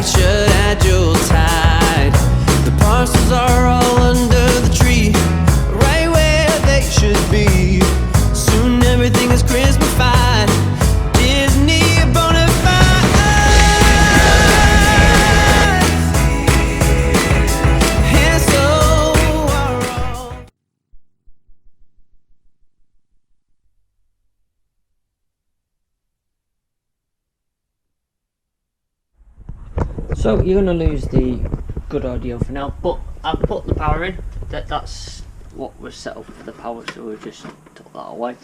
shut at your tide. The parcels are all under the tree, right where they should be. Soon everything is Christmas-fied, Disney bonafide. And so are all. So you're going to lose the good audio for now, but I've put the power in. That's what was set up for the power, so we just took that away.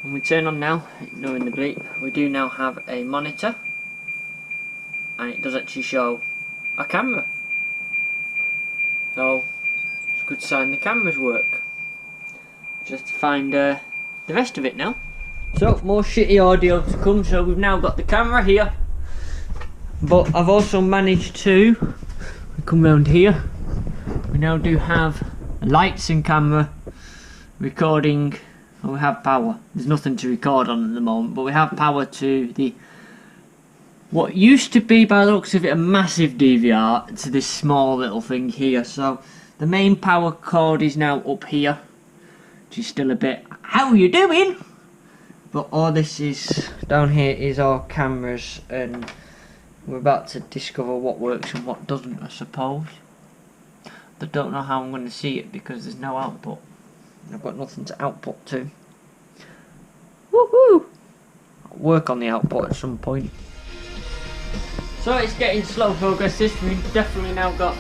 When we turn on now, ignoring the bleep, we do now have a monitor, and it does actually show a camera. So it's a good sign the cameras work. Just to find the rest of it now. So more shitty audio to come. So we've now got the camera here. But I've also managed to, we come round here, we now do have lights and camera recording, and we have power. There's nothing to record on at the moment, but we have power to the, what used to be by the looks of it a massive DVR, to this small little thing here. So the main power cord is now up here, which is still a bit, how are you doing? But all this is, down here is our cameras, and we're about to discover what works and what doesn't, I suppose. I don't know how I'm going to see it because there's no output. I've got nothing to output to. Woohoo! I'll work on the output at some point. So it's getting slow progress. We've definitely now got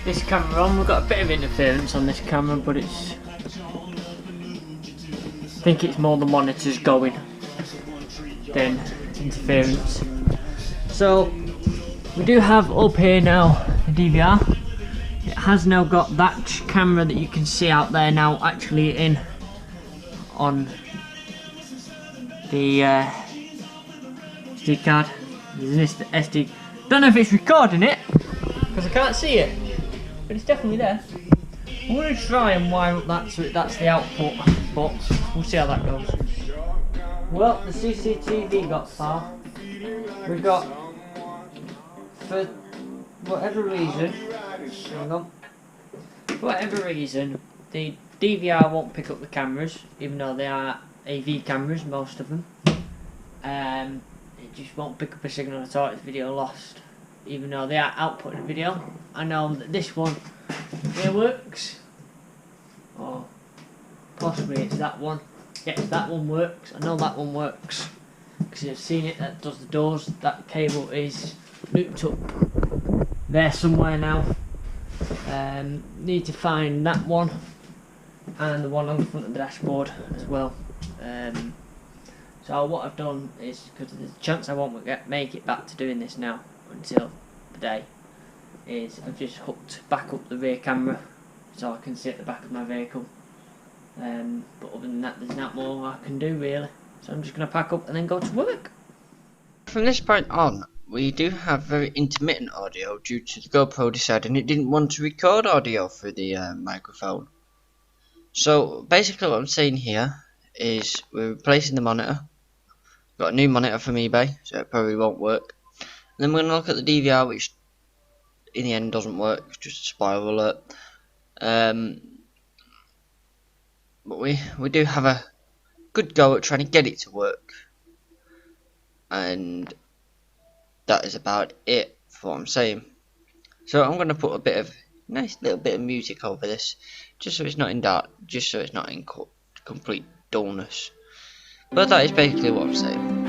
this camera on. We've got a bit of interference on this camera, but it's, I think it's more the monitors going than interference. So we do have up here now the DVR. It has now got that camera that you can see out there now actually in on the SD card. There's this SD. Don't know if it's recording it because I can't see it, but it's definitely there. I'm going to try and wire up that so that's the output, but we'll see how that goes. Well, the CCTV got far. We've got, for whatever reason, the DVR won't pick up the cameras, even though they are AV cameras, most of them. It just won't pick up a signal at all. It's video lost, even though they are outputting a video. I know that this one here works, or possibly it's that one. Yes, that one works. I know that one works because I've seen it. That does the doors. That cable is looped up there somewhere now. Need to find that one and the one on the front of the dashboard as well. So what I've done is, because there's a chance I won't make it back to doing this now until the day, is I've just hooked back up the rear camera so I can see at the back of my vehicle. But other than that, there's not more I can do really. So I'm just going to pack up and then go to work. From this point on, we do have very intermittent audio due to the GoPro deciding it didn't want to record audio through the microphone. So basically what I'm saying here is we're replacing the monitor. Got a new monitor from eBay, so it probably won't work. And then we're going to look at the DVR, which in the end doesn't work, just a spoiler alert. But we do have a good go at trying to get it to work. And that is about it for what I'm saying. So I'm going to put a bit of nice little bit of music over this, just so it's not in dark, just so it's not in complete dullness. But that is basically what I'm saying.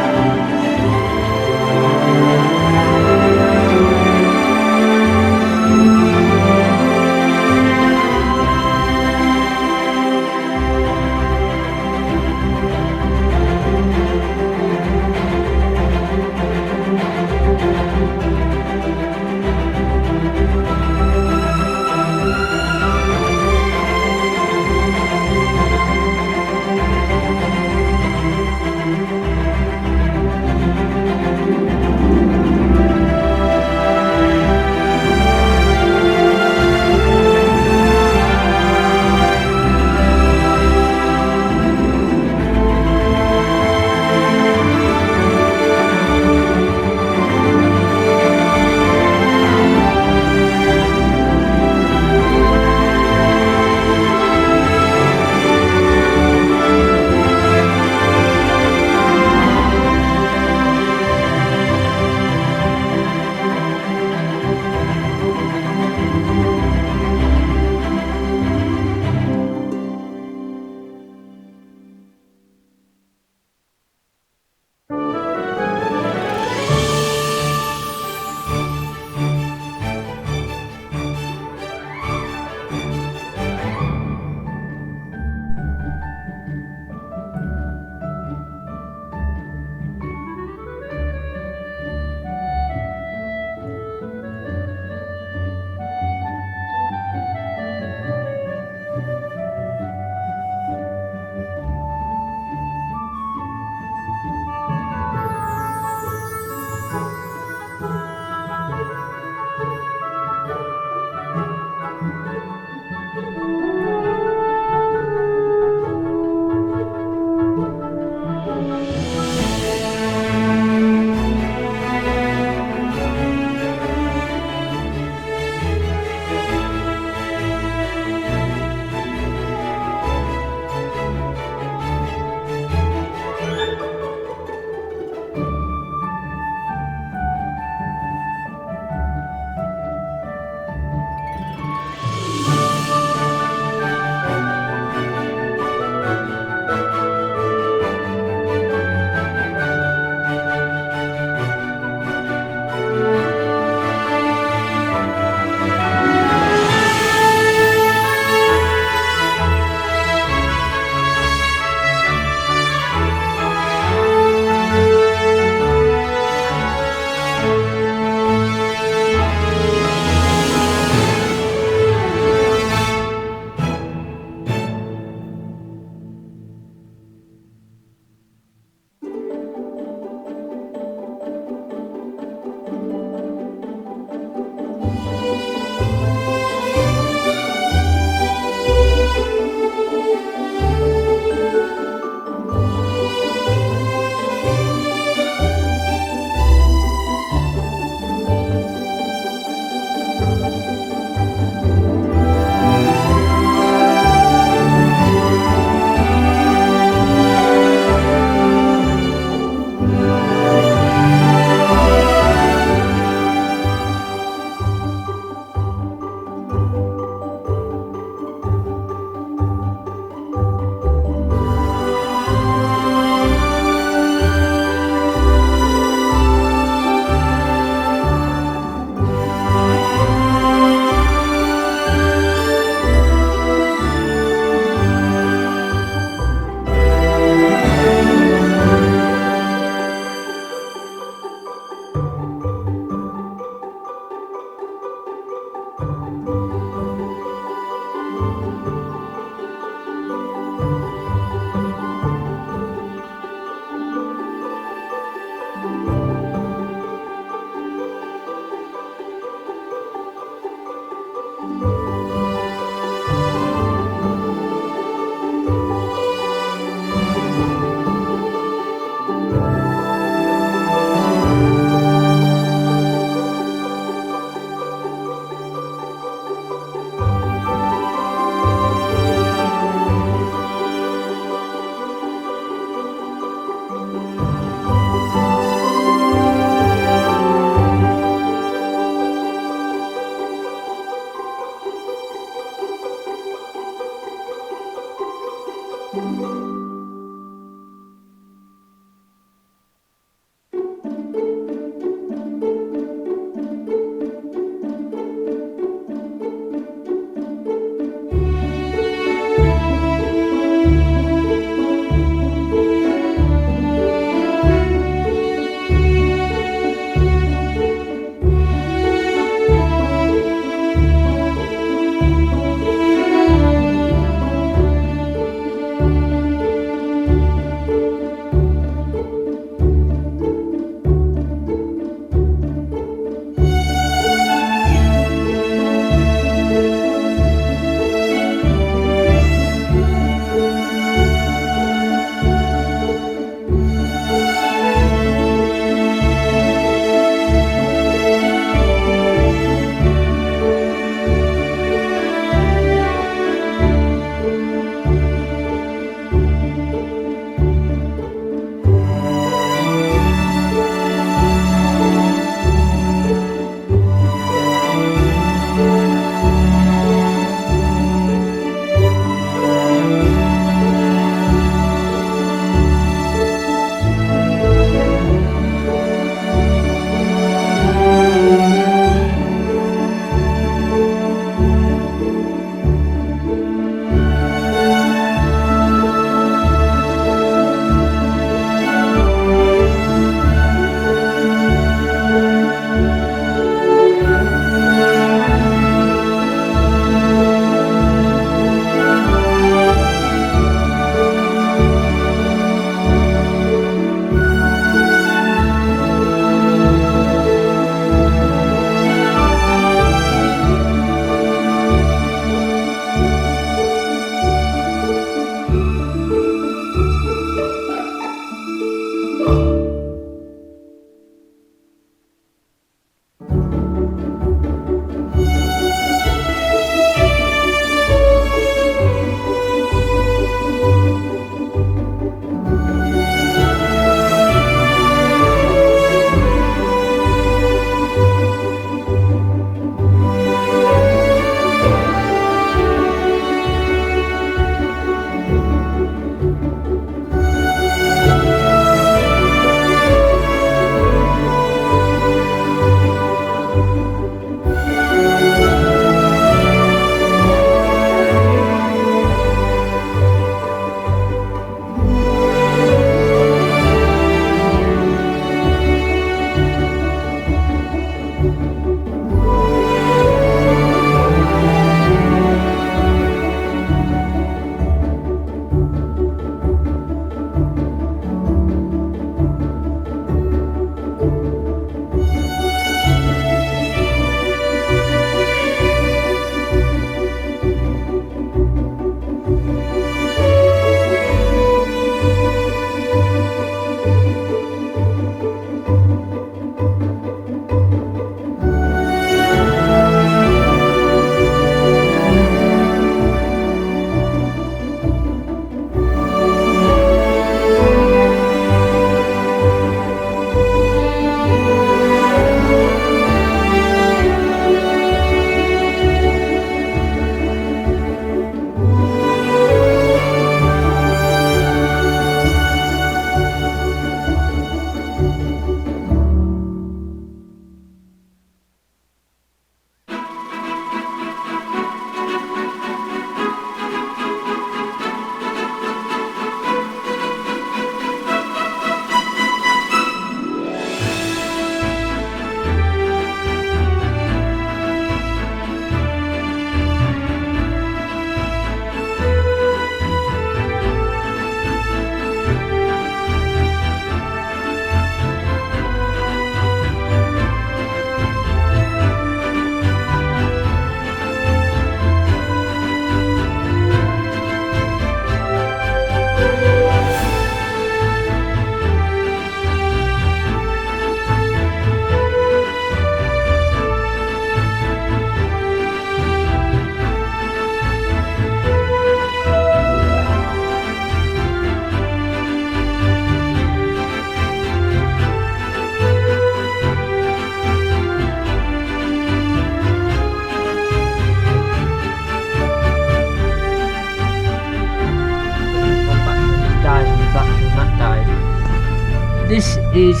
is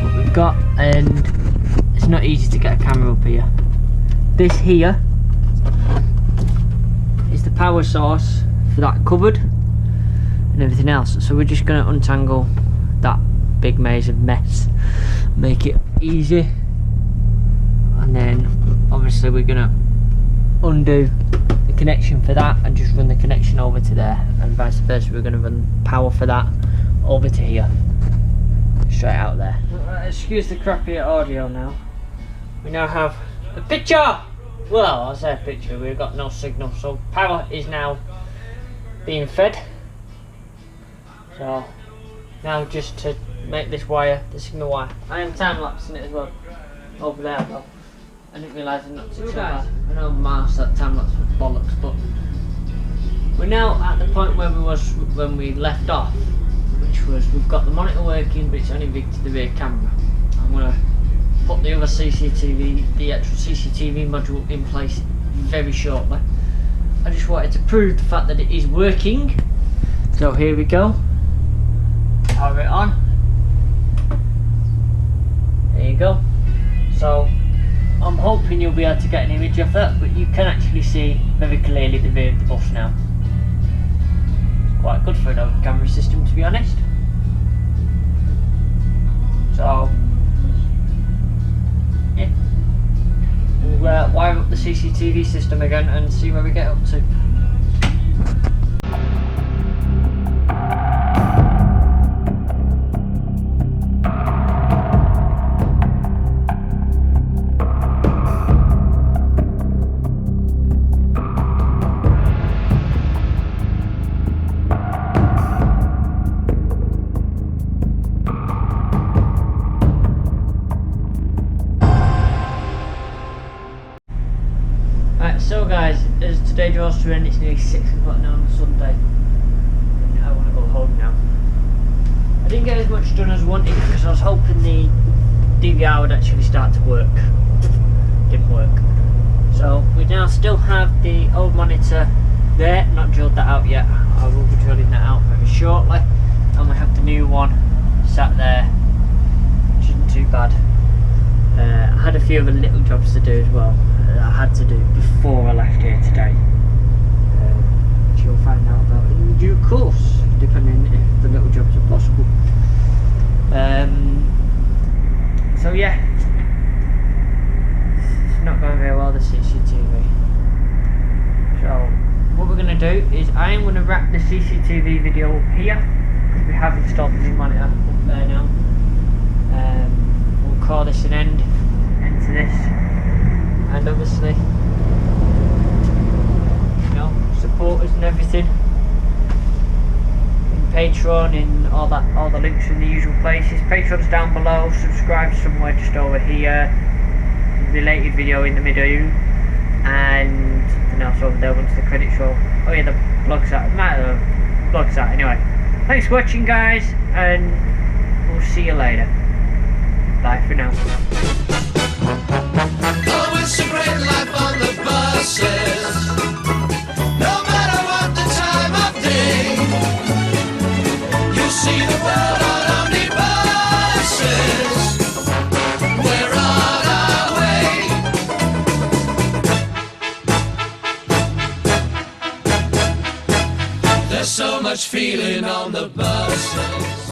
what we've got, and it's not easy to get a camera up here. This here is the power source for that cupboard and everything else, so we're just going to untangle that big maze of mess, make it easy, and then obviously we're going to undo the connection for that and just run the connection over to there, and vice versa. We're going to run power for that over to here, straight out there. Excuse the crappy audio now. We now have a picture. Well, I say a picture, we've got no signal, so power is now being fed. So now just to make this wire the signal wire. I am time lapsing it as well over there though. I didn't realise I not to guys. I know Mars that time lapse was bollocks, but we're now at the point where we was when we left off, which was we've got the monitor working, but it's only rigged to the rear camera. I'm gonna put the other CCTV, the actual CCTV module in place very shortly. I just wanted to prove the fact that it is working. So here we go. Power it on. There you go. So I'm hoping you'll be able to get an image of that, but you can actually see very clearly the rear of the bus now. It's quite good for an open camera system, to be honest. So yeah, we'll wire up the CCTV system again and see where we get up to. So guys, as today draws to an end, it's nearly 6 o'clock now on Sunday, and I want to go home now. I didn't get as much done as I wanted because I was hoping the DVR would actually start to work. Didn't work. So we now still have the old monitor there, not drilled that out yet. I will be drilling that out very shortly, and we have the new one sat there, which isn't too bad. I had a few other little jobs to do as well that I had to do before I left here today, which you'll find out about in due course, depending if the little jobs are possible. So yeah, it's not going very well, the CCTV. So what we're going to do is I am going to wrap the CCTV video up here, because we have installed the new monitor up there now. We'll call this an end to this, and obviously, you know, supporters and everything in Patreon, in all the links in the usual places. Patreon's down below, subscribe somewhere just over here, related video in the middle, and something else over there once the credits roll. Oh yeah, the blog's out, blog's out anyway. Thanks for watching guys, and we'll see you later. Bye for now. Oh, it's a great life on the buses. No matter what the time of day, you see the world on omnibuses. We're on our way. There's so much feeling on the buses.